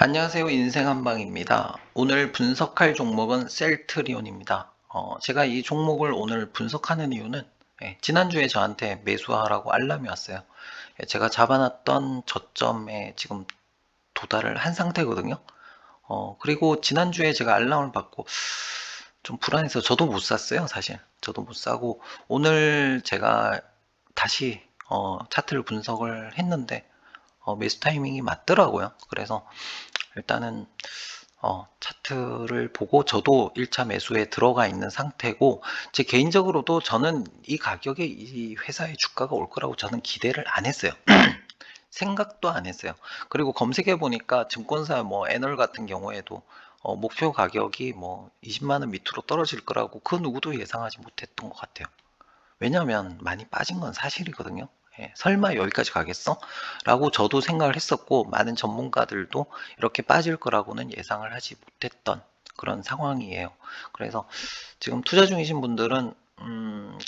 안녕하세요. 인생한방입니다. 오늘 분석할 종목은 셀트리온입니다. 제가 이 종목을 오늘 분석하는 이유는 지난주에 저한테 매수하라고 알람이 왔어요. 제가 잡아놨던 저점에 지금 도달을 한 상태거든요. 그리고 지난주에 제가 알람을 받고 좀 불안해서 저도 못 샀어요, 사실. 저도 못 사고 오늘 제가 다시 차트를 분석을 했는데 매수 타이밍이 맞더라고요. 그래서 일단은 차트를 보고 저도 1차 매수에 들어가 있는 상태고, 제 개인적으로도 저는 이 가격에 이 회사의 주가가 올 거라고 저는 기대를 안 했어요. 생각도 안 했어요. 그리고 검색해 보니까 증권사 뭐 애널 같은 경우에도 목표 가격이 뭐 20만 원 밑으로 떨어질 거라고 그 누구도 예상하지 못했던 것 같아요. 왜냐하면 많이 빠진 건 사실이거든요. 설마 여기까지 가겠어? 라고 저도 생각을 했었고, 많은 전문가들도 이렇게 빠질 거라고는 예상을 하지 못했던 그런 상황이에요. 그래서 지금 투자 중이신 분들은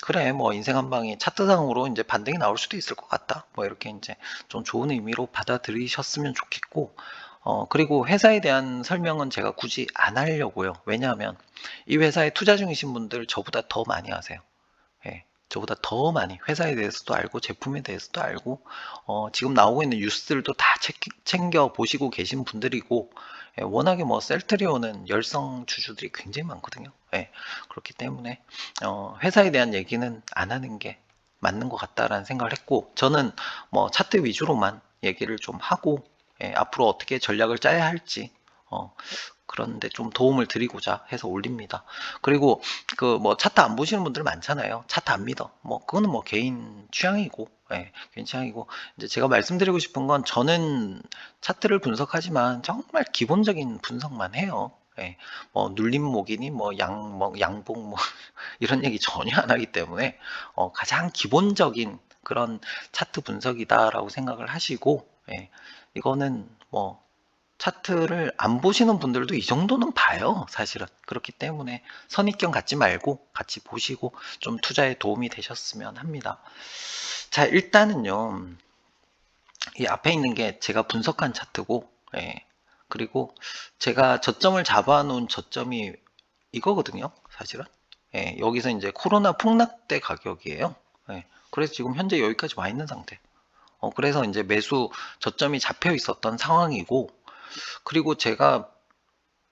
그래 뭐 인생 한 방에 차트상으로 이제 반등이 나올 수도 있을 것 같다, 뭐 이렇게 이제 좀 좋은 의미로 받아들이셨으면 좋겠고, 그리고 회사에 대한 설명은 제가 굳이 안 하려고요. 왜냐하면 이 회사에 투자 중이신 분들 저보다 더 많이 아세요. 저보다 더 많이 회사에 대해서도 알고 제품에 대해서도 알고, 지금 나오고 있는 뉴스들도 다 챙겨 보시고 계신 분들이고, 워낙에 뭐 셀트리온은 열성 주주들이 굉장히 많거든요. 그렇기 때문에 회사에 대한 얘기는 안 하는 게 맞는 것 같다라는 생각을 했고, 저는 뭐 차트 위주로만 얘기를 좀 하고, 앞으로 어떻게 전략을 짜야 할지 어, 그런데 좀 도움을 드리고자 해서 올립니다. 그리고 그 뭐 차트 안 보시는 분들 많잖아요. 차트 안 믿어. 뭐 그거는 뭐 개인 취향이고, 개인 취향이고, 이제 제가 말씀드리고 싶은 건 저는 차트를 분석하지만 정말 기본적인 분석만 해요. 뭐 눌림목이니 뭐 양봉 뭐 이런 얘기 전혀 안 하기 때문에 가장 기본적인 그런 차트 분석이다라고 생각을 하시고, 이거는 뭐 차트를 안 보시는 분들도 이 정도는 봐요, 사실은. 그렇기 때문에 선입견 갖지 말고 같이 보시고 좀 투자에 도움이 되셨으면 합니다. 자, 일단은요, 이 앞에 있는 게 제가 분석한 차트고, 그리고 제가 저점을 잡아놓은 저점이 이거거든요, 사실은. 여기서 이제 코로나 폭락 때 가격이에요. 그래서 지금 현재 여기까지 와 있는 상태. 그래서 이제 매수 저점이 잡혀 있었던 상황이고, 그리고 제가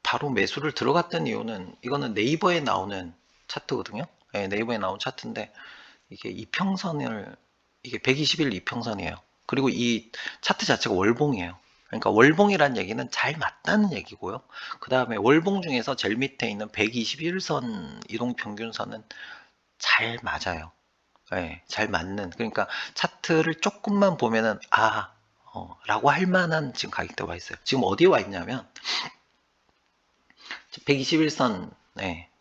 바로 매수를 들어갔던 이유는, 이거는 네이버에 나오는 차트거든요. 네이버에 나온 차트인데 이게 이평선을, 이게 120일 이평선이에요. 그리고 이 차트 자체가 월봉이에요. 그러니까 월봉이란 얘기는 잘 맞다는 얘기고요. 그 다음에 월봉 중에서 제일 밑에 있는 121선 이동평균선은 잘 맞아요. 잘 맞는, 그러니까 차트를 조금만 보면은 라고 할 만한 지금 가격대 와 있어요. 지금 어디에 와 있냐면 121선,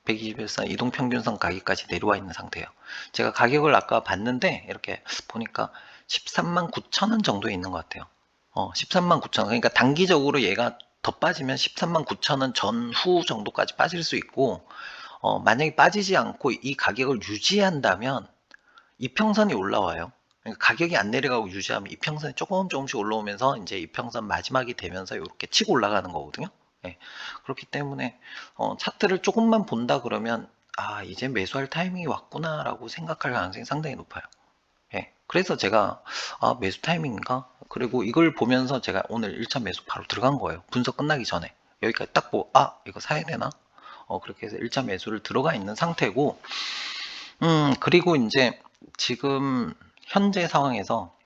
121선 이동평균선 가격까지 내려와 있는 상태예요. 제가 가격을 아까 봤는데 이렇게 보니까 13만 9천 원 정도에 있는 것 같아요. 13만 9천 원. 그러니까 단기적으로 얘가 더 빠지면 13만 9천 원 전후 정도까지 빠질 수 있고, 만약에 빠지지 않고 이 가격을 유지한다면 이평선이 올라와요. 그러니까 가격이 안 내려가고 유지하면 이평선이 조금씩 올라오면서 이제 이평선 마지막이 되면서 이렇게 치고 올라가는 거거든요. 예. 그렇기 때문에 차트를 조금만 본다 그러면 이제 매수할 타이밍이 왔구나라고 생각할 가능성이 상당히 높아요. 그래서 제가 매수 타이밍인가? 그리고 이걸 보면서 제가 오늘 1차 매수 바로 들어간 거예요. 분석 끝나기 전에. 여기까지 딱 보고 이거 사야 되나? 그렇게 해서 1차 매수를 들어가 있는 상태고, 그리고 이제 지금 현재 상황에서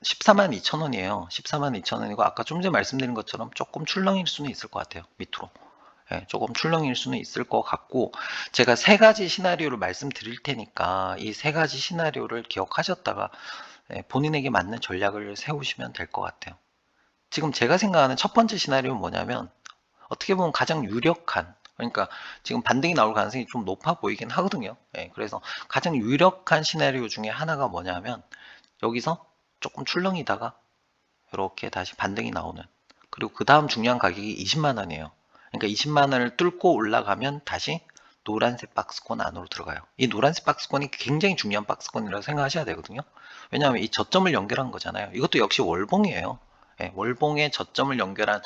14만 2천 원이에요. 14만 2천 원이고, 아까 좀 전에 말씀드린 것처럼 조금 출렁일 수는 있을 것 같아요. 밑으로. 조금 출렁일 수는 있을 것 같고, 제가 세 가지 시나리오를 말씀드릴 테니까 이 세 가지 시나리오를 기억하셨다가 본인에게 맞는 전략을 세우시면 될 것 같아요. 지금 제가 생각하는 첫 번째 시나리오는 뭐냐면, 어떻게 보면 가장 유력한, 그러니까 지금 반등이 나올 가능성이 좀 높아 보이긴 하거든요. 그래서 가장 유력한 시나리오 중에 하나가 뭐냐면, 여기서 조금 출렁이다가 이렇게 다시 반등이 나오는, 그리고 그 다음 중요한 가격이 20만 원이에요. 그러니까 20만 원을 뚫고 올라가면 다시 노란색 박스권 안으로 들어가요. 이 노란색 박스권이 굉장히 중요한 박스권이라고 생각하셔야 되거든요. 왜냐하면 이 저점을 연결한 거잖아요. 이것도 역시 월봉이에요. 월봉의 저점을 연결한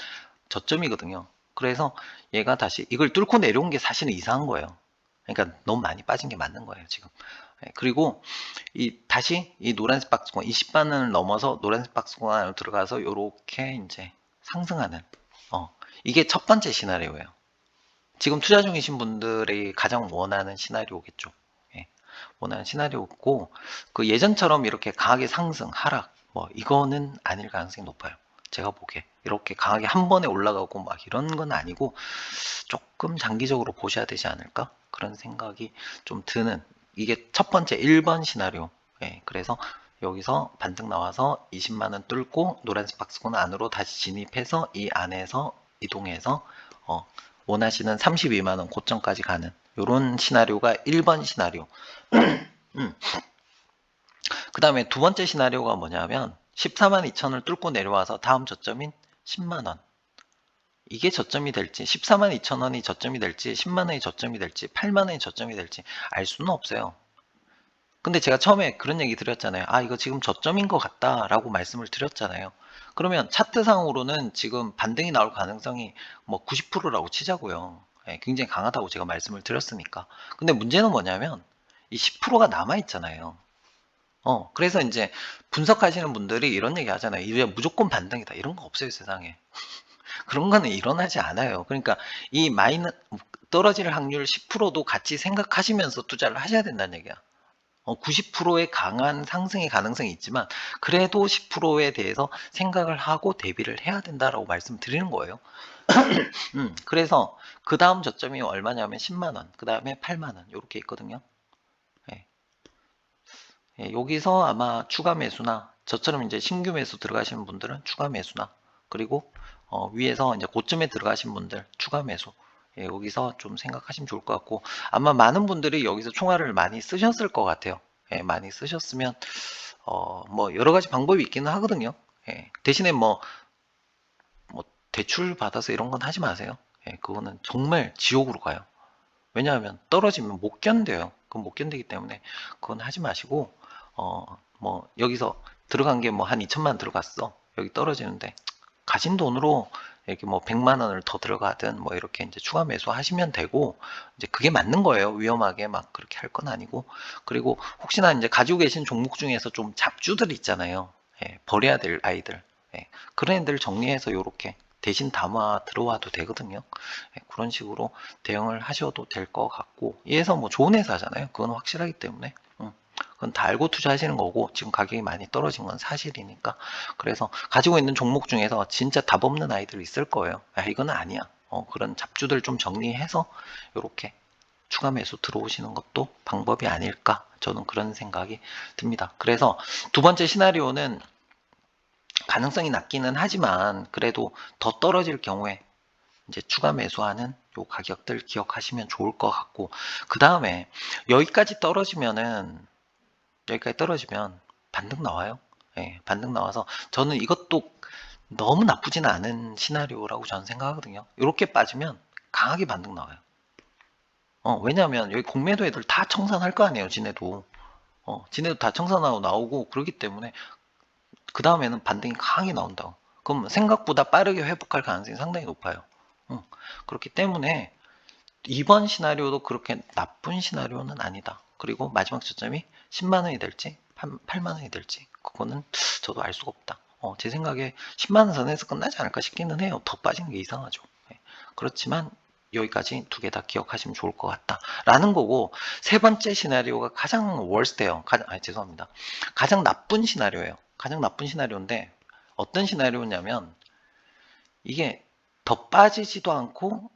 저점이거든요. 그래서 얘가 다시 이걸 뚫고 내려온 게 사실은 이상한 거예요. 그러니까 너무 많이 빠진 게 맞는 거예요, 지금. 예, 그리고 다시 이 노란색 박스권 20만원을 넘어서 노란색 박스권 안으로 들어가서 요렇게 이제 상승하는, 이게 첫 번째 시나리오예요. 지금 투자 중이신 분들이 가장 원하는 시나리오겠죠. 예, 원하는 시나리오고, 그 예전처럼 이렇게 강하게 상승, 하락, 뭐 이거는 아닐 가능성이 높아요. 제가 보기에 이렇게 강하게 한 번에 올라가고 막 이런 건 아니고 조금 장기적으로 보셔야 되지 않을까, 그런 생각이 좀 드는, 이게 첫 번째 1번 시나리오. 예, 그래서 여기서 반등 나와서 20만원 뚫고 노란색 박스권 안으로 다시 진입해서 이 안에서 이동해서 원하시는 32만원 고점까지 가는 요런 시나리오가 1번 시나리오. 그 다음에 두 번째 시나리오가 뭐냐면 14만 2천을 뚫고 내려와서 다음 저점인 10만원, 이게 저점이 될지, 14만 2천 원이 저점이 될지, 10만 원이 저점이 될지, 8만 원이 저점이 될지 알 수는 없어요. 근데 제가 처음에 그런 얘기 드렸잖아요. 아, 이거 지금 저점인 것 같다 라고 말씀을 드렸잖아요. 그러면 차트상으로는 지금 반등이 나올 가능성이 뭐 90%라고 치자고요. 예, 굉장히 강하다고 제가 말씀을 드렸으니까. 근데 문제는 뭐냐면 이 10%가 남아있잖아요. 그래서 이제 분석하시는 분들이 이런 얘기 하잖아요. 이게 무조건 반등이다. 이런 거 없어요, 세상에. 그런 거는 일어나지 않아요. 그러니까 이 떨어질 확률 10%도 같이 생각하시면서 투자를 하셔야 된다는 얘기야. 90%의 강한 상승의 가능성이 있지만 그래도 10%에 대해서 생각을 하고 대비를 해야 된다라고 말씀드리는 거예요. 그래서 그 다음 저점이 얼마냐면 10만원, 그 다음에 8만원 이렇게 있거든요. 예. 예, 여기서 아마 추가 매수나 저처럼 이제 신규 매수 들어가시는 분들은 추가 매수나, 그리고 위에서 이제 고점에 들어가신 분들 추가 매수, 예, 여기서 좀 생각하시면 좋을 것 같고, 아마 많은 분들이 여기서 총알을 많이 쓰셨을 것 같아요. 예, 많이 쓰셨으면 뭐 여러 가지 방법이 있기는 하거든요. 예, 대신에 뭐 대출 받아서 이런 건 하지 마세요. 예, 그거는 정말 지옥으로 가요. 왜냐하면 떨어지면 못 견뎌요. 그건 못 견디기 때문에 그건 하지 마시고, 뭐 여기서 들어간 게 뭐 한 2천만 들어갔어. 여기 떨어지는데 가진 돈으로 이렇게 뭐 100만 원을 더 들어가든 뭐 이렇게 이제 추가 매수 하시면 되고, 이제 그게 맞는 거예요. 위험하게 막 그렇게 할 건 아니고. 그리고 혹시나 이제 가지고 계신 종목 중에서 좀 잡주들 있잖아요. 예, 버려야 될 아이들. 예, 그런 애들 정리해서 요렇게 대신 담아 들어와도 되거든요. 예, 그런 식으로 대응을 하셔도 될 것 같고, 이에서 뭐 좋은 회사잖아요. 그건 확실하기 때문에. 그건 다 알고 투자하시는 거고, 지금 가격이 많이 떨어진 건 사실이니까. 그래서 가지고 있는 종목 중에서 진짜 답 없는 아이들 있을 거예요. 야, 이건 아니야. 그런 잡주들 좀 정리해서 이렇게 추가 매수 들어오시는 것도 방법이 아닐까, 저는 그런 생각이 듭니다. 그래서 두 번째 시나리오는 가능성이 낮기는 하지만 그래도 더 떨어질 경우에 이제 추가 매수하는 요 가격들 기억하시면 좋을 것 같고, 그 다음에 여기까지 떨어지면 반등 나와요. 예, 반등 나와서 저는 이것도 너무 나쁘진 않은 시나리오라고 저는 생각하거든요. 이렇게 빠지면 강하게 반등 나와요. 왜냐하면 여기 공매도 애들 다 청산할 거 아니에요, 지네도. 지네도 다 청산하고 나오고 그러기 때문에 그 다음에는 반등이 강하게 나온다고. 그럼 생각보다 빠르게 회복할 가능성이 상당히 높아요. 그렇기 때문에 이번 시나리오도 그렇게 나쁜 시나리오는 아니다. 그리고 마지막 저점이 10만 원이 될지 8만 원이 될지 그거는 저도 알 수가 없다. 제 생각에 10만 원 선에서 끝나지 않을까 싶기는 해요. 더 빠지는 게 이상하죠. 예. 그렇지만 여기까지 두 개 다 기억하시면 좋을 것 같다 라는 거고, 세 번째 시나리오가 가장 월스트예요. 죄송합니다. 가장 나쁜 시나리오예요. 가장 나쁜 시나리오인데 어떤 시나리오냐면, 이게 더 빠지지도 않고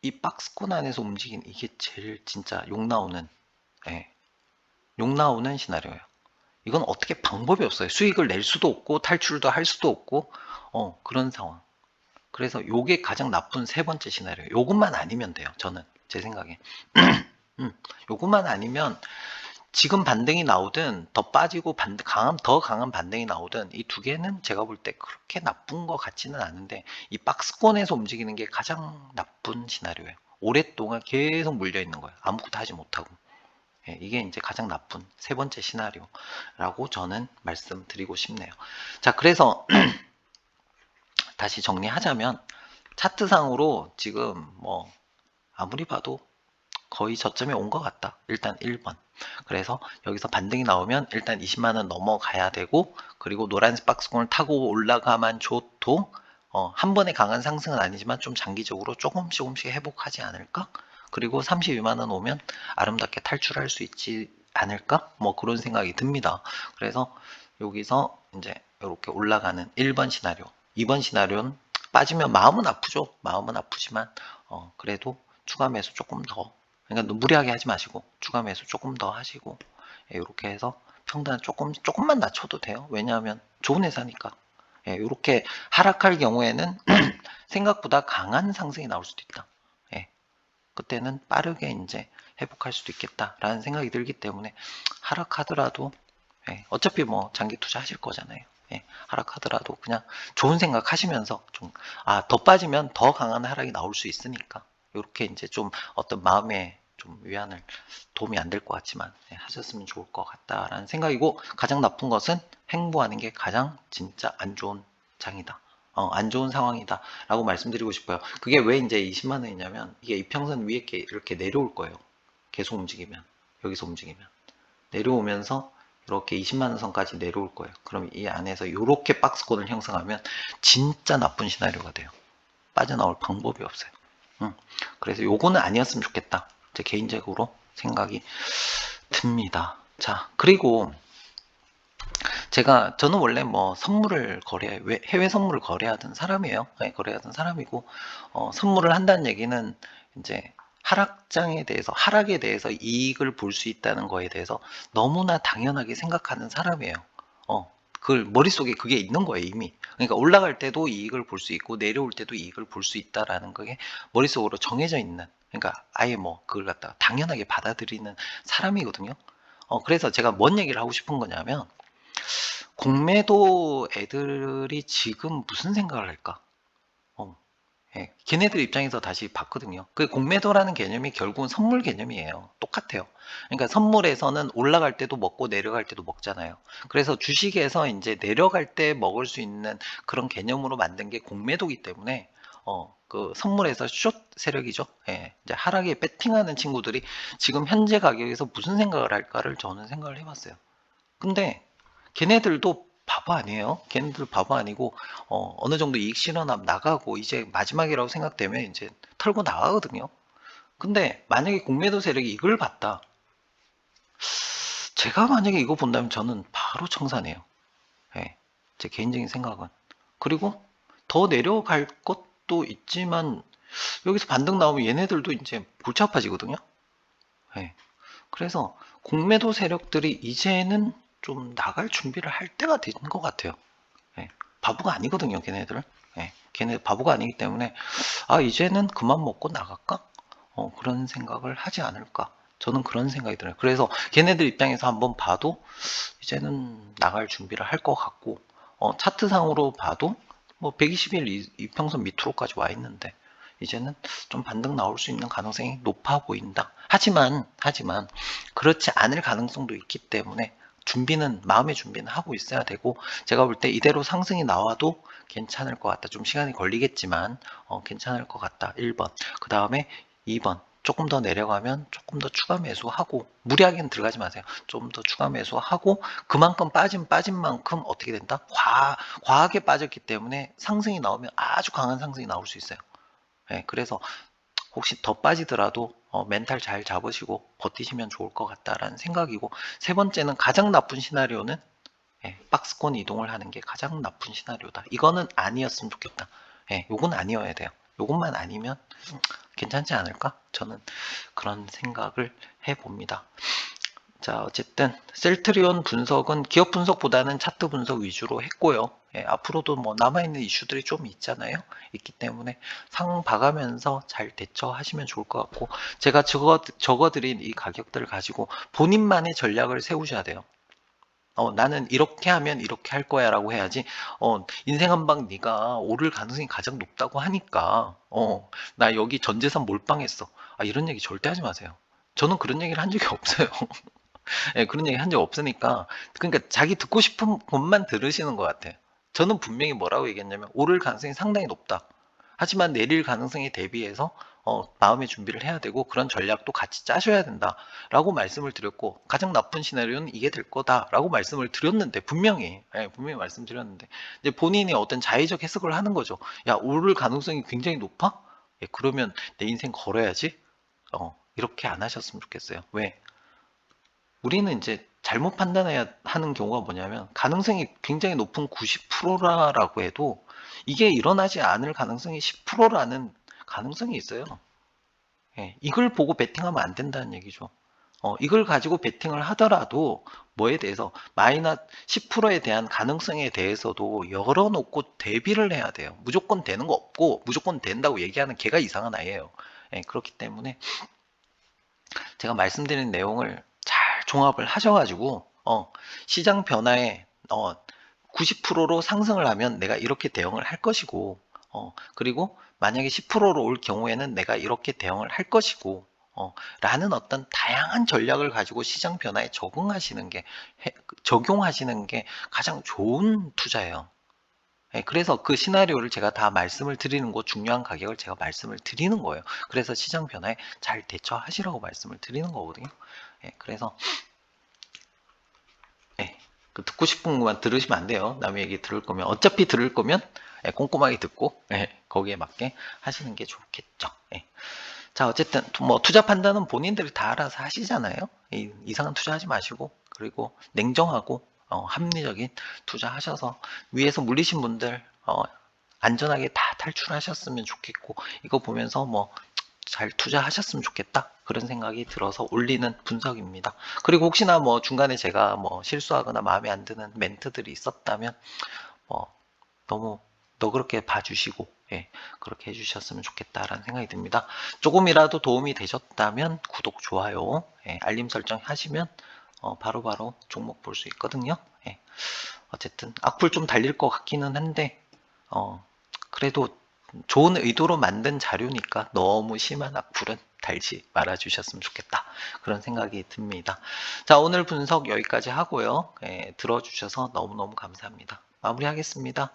이 박스권 안에서 움직이는, 이게 제일 진짜 욕 나오는, 예, 욕 나오는 시나리오예요. 이건 어떻게 방법이 없어요. 수익을 낼 수도 없고 탈출도 할 수도 없고 그런 상황. 그래서 요게 가장 나쁜 세 번째 시나리오. 요것만 아니면 돼요. 저는 제 생각에. 요것만 아니면 지금 반등이 나오든 더 빠지고 더 강한 반등이 나오든 이 두 개는 제가 볼 때 그렇게 나쁜 것 같지는 않은데, 이 박스권에서 움직이는 게 가장 나쁜 시나리오예요. 오랫동안 계속 물려 있는 거예요. 아무것도 하지 못하고. 예, 이게 이제 가장 나쁜 세 번째 시나리오라고 저는 말씀드리고 싶네요. 자, 그래서 다시 정리하자면 차트상으로 지금 뭐 아무리 봐도 거의 저점에 온 것 같다. 일단 1번. 그래서 여기서 반등이 나오면 일단 20만원 넘어가야 되고, 그리고 노란색 박스권을 타고 올라가만 줘도 한 번에 강한 상승은 아니지만 좀 장기적으로 조금씩 회복하지 않을까? 그리고 32만원 오면 아름답게 탈출할 수 있지 않을까? 뭐 그런 생각이 듭니다. 그래서 여기서 이제 이렇게 올라가는 1번 시나리오, 2번 시나리오는 빠지면 마음은 아프죠. 마음은 아프지만 그래도 추가 매수 조금 더, 그러니까 무리하게 하지 마시고 추가 매수 조금 더 하시고, 이렇게 해서 평단 조금만 낮춰도 돼요. 왜냐하면 좋은 회사니까. 이렇게 하락할 경우에는 생각보다 강한 상승이 나올 수도 있다. 예, 그때는 빠르게 이제 회복할 수도 있겠다라는 생각이 들기 때문에 하락하더라도, 어차피 뭐 장기 투자 하실 거잖아요. 하락하더라도 그냥 좋은 생각 하시면서 좀, 더 빠지면 더 강한 하락이 나올 수 있으니까, 이렇게 이제 좀 어떤 마음에 좀 위안을, 도움이 안 될 것 같지만 하셨으면 좋을 것 같다라는 생각이고, 가장 나쁜 것은 행보하는 게 가장 진짜 안 좋은 장이다. 안 좋은 상황이다 라고 말씀드리고 싶어요. 그게 왜 이제 20만 원이냐면, 이게 이평선 위에 이렇게 내려올 거예요. 계속 움직이면, 여기서 움직이면 내려오면서 이렇게 20만 원 선까지 내려올 거예요. 그럼 이 안에서 이렇게 박스권을 형성하면 진짜 나쁜 시나리오가 돼요. 빠져나올 방법이 없어요. 그래서 요거는 아니었으면 좋겠다. 제 개인적으로 생각이 듭니다. 자, 그리고 저는 원래 뭐 선물을 해외 선물을 거래하던 사람이에요. 거래하던 사람이고, 선물을 한다는 얘기는 이제 하락에 대해서 이익을 볼 수 있다는 거에 대해서 너무나 당연하게 생각하는 사람이에요. 그걸 머릿속에 그게 있는 거예요, 이미. 그러니까 올라갈 때도 이익을 볼 수 있고 내려올 때도 이익을 볼 수 있다라는 게 머릿속으로 정해져 있는, 그러니까 아예 뭐 그걸 갖다가 당연하게 받아들이는 사람이거든요. 그래서 제가 뭔 얘기를 하고 싶은 거냐면, 공매도 애들이 지금 무슨 생각을 할까? 걔네들 입장에서 다시 봤거든요. 그 공매도라는 개념이 결국은 선물 개념이에요. 똑같아요. 그러니까 선물에서는 올라갈 때도 먹고 내려갈 때도 먹잖아요. 그래서 주식에서 이제 내려갈 때 먹을 수 있는 그런 개념으로 만든 게 공매도기 때문에, 그 선물에서 숏 세력이죠. 이제 하락에 배팅하는 친구들이 지금 현재 가격에서 무슨 생각을 할까를 저는 생각을 해봤어요. 근데 걔네들도 바보 아니에요. 걔네들 바보 아니고, 어느 정도 이익 실현하면 나가고 이제 마지막이라고 생각되면 이제 털고 나가거든요. 근데 만약에 공매도 세력이 이걸 봤다. 제가 만약에 이거 본다면 저는 바로 청산해요. 제 개인적인 생각은. 그리고 더 내려갈 것도 있지만 여기서 반등 나오면 얘네들도 이제 골치 아파지거든요. 그래서 공매도 세력들이 이제는 좀 나갈 준비를 할 때가 된 것 같아요. 바보가 아니거든요, 걔네들. 걔네 바보가 아니기 때문에 이제는 그만 먹고 나갈까? 그런 생각을 하지 않을까? 저는 그런 생각이 들어요. 그래서 걔네들 입장에서 한번 봐도 이제는 나갈 준비를 할 것 같고, 차트상으로 봐도 뭐 120일 이평선 밑으로까지 와 있는데 이제는 좀 반등 나올 수 있는 가능성이 높아 보인다. 하지만 그렇지 않을 가능성도 있기 때문에 마음의 준비는 하고 있어야 되고, 제가 볼 때 이대로 상승이 나와도 괜찮을 것 같다. 좀 시간이 걸리겠지만 괜찮을 것 같다. 1번. 그 다음에 2번. 조금 더 내려가면 조금 더 추가 매수하고, 무리하게는 들어가지 마세요. 좀 더 추가 매수하고, 그만큼 빠진 만큼 어떻게 된다? 과하게 빠졌기 때문에 상승이 나오면 아주 강한 상승이 나올 수 있어요. 그래서 혹시 더 빠지더라도 멘탈 잘 잡으시고 버티시면 좋을 것 같다라는 생각이고, 세 번째는 가장 나쁜 시나리오는 박스권 이동을 하는 게 가장 나쁜 시나리오다. 이거는 아니었으면 좋겠다. 요건 아니어야 돼요. 요것만 아니면 괜찮지 않을까? 저는 그런 생각을 해봅니다. 자, 어쨌든 셀트리온 분석은 기업 분석보다는 차트 분석 위주로 했고요. 앞으로도 뭐 남아있는 이슈들이 좀 있기 때문에 상 봐가면서 잘 대처하시면 좋을 것 같고, 제가 적어드린 이 가격들을 가지고 본인만의 전략을 세우셔야 돼요. 나는 이렇게 하면 이렇게 할 거야 라고 해야지, 인생 한방 네가 오를 가능성이 가장 높다고 하니까 나 여기 전 재산 몰빵했어, 이런 얘기 절대 하지 마세요. 저는 그런 얘기를 한 적이 없어요. 그런 얘기 한 적 없으니까, 그러니까 자기 듣고 싶은 것만 들으시는 것 같아요. 저는 분명히 뭐라고 얘기했냐면, 오를 가능성이 상당히 높다. 하지만 내릴 가능성에 대비해서 마음의 준비를 해야 되고 그런 전략도 같이 짜셔야 된다라고 말씀을 드렸고, 가장 나쁜 시나리오는 이게 될 거다라고 말씀을 드렸는데, 분명히 분명히 말씀드렸는데, 이제 본인이 어떤 자의적 해석을 하는 거죠. 야, 오를 가능성이 굉장히 높아? 그러면 내 인생 걸어야지. 이렇게 안 하셨으면 좋겠어요. 왜? 우리는 이제 잘못 판단해야 하는 경우가 뭐냐면, 가능성이 굉장히 높은 90%라고 해도 이게 일어나지 않을 가능성이 10%라는 가능성이 있어요. 이걸 보고 베팅하면 안 된다는 얘기죠. 이걸 가지고 베팅을 하더라도 뭐에 대해서 마이너스 10%에 대한 가능성에 대해서도 열어놓고 대비를 해야 돼요. 무조건 되는 거 없고 무조건 된다고 얘기하는 걔가 이상한 아이예요. 그렇기 때문에 제가 말씀드린 내용을 잘 종합을 하셔가지고 시장 변화에 90%로 상승을 하면 내가 이렇게 대응을 할 것이고, 그리고 만약에 10%로 올 경우에는 내가 이렇게 대응을 할 것이고, 라는 어떤 다양한 전략을 가지고 시장 변화에 적용하시는 게 가장 좋은 투자예요. 그래서 그 시나리오를 제가 다 말씀을 드리는 거, 중요한 가격을 제가 말씀을 드리는 거예요. 그래서 시장 변화에 잘 대처하시라고 말씀을 드리는 거거든요. 그래서 그 듣고 싶은 것만 들으시면 안 돼요. 남의 얘기 들을 거면, 어차피 들을 거면 꼼꼼하게 듣고 거기에 맞게 하시는 게 좋겠죠. 자, 어쨌든 뭐 투자 판단은 본인들이 다 알아서 하시잖아요. 이상한 투자하지 마시고, 그리고 냉정하고 합리적인 투자하셔서 위에서 물리신 분들 안전하게 다 탈출하셨으면 좋겠고, 이거 보면서 뭐 잘 투자하셨으면 좋겠다, 그런 생각이 들어서 올리는 분석입니다. 그리고 혹시나 뭐 중간에 제가 뭐 실수하거나 마음에 안 드는 멘트들이 있었다면 너무 너그럽게 봐주시고 그렇게 해주셨으면 좋겠다라는 생각이 듭니다. 조금이라도 도움이 되셨다면 구독, 좋아요, 알림 설정 하시면 바로바로 종목 볼 수 있거든요. 어쨌든 악플 좀 달릴 것 같기는 한데 그래도 좋은 의도로 만든 자료니까 너무 심한 악플은 달지 말아 주셨으면 좋겠다, 그런 생각이 듭니다. 자, 오늘 분석 여기까지 하고요. 들어주셔서 너무너무 감사합니다. 마무리하겠습니다.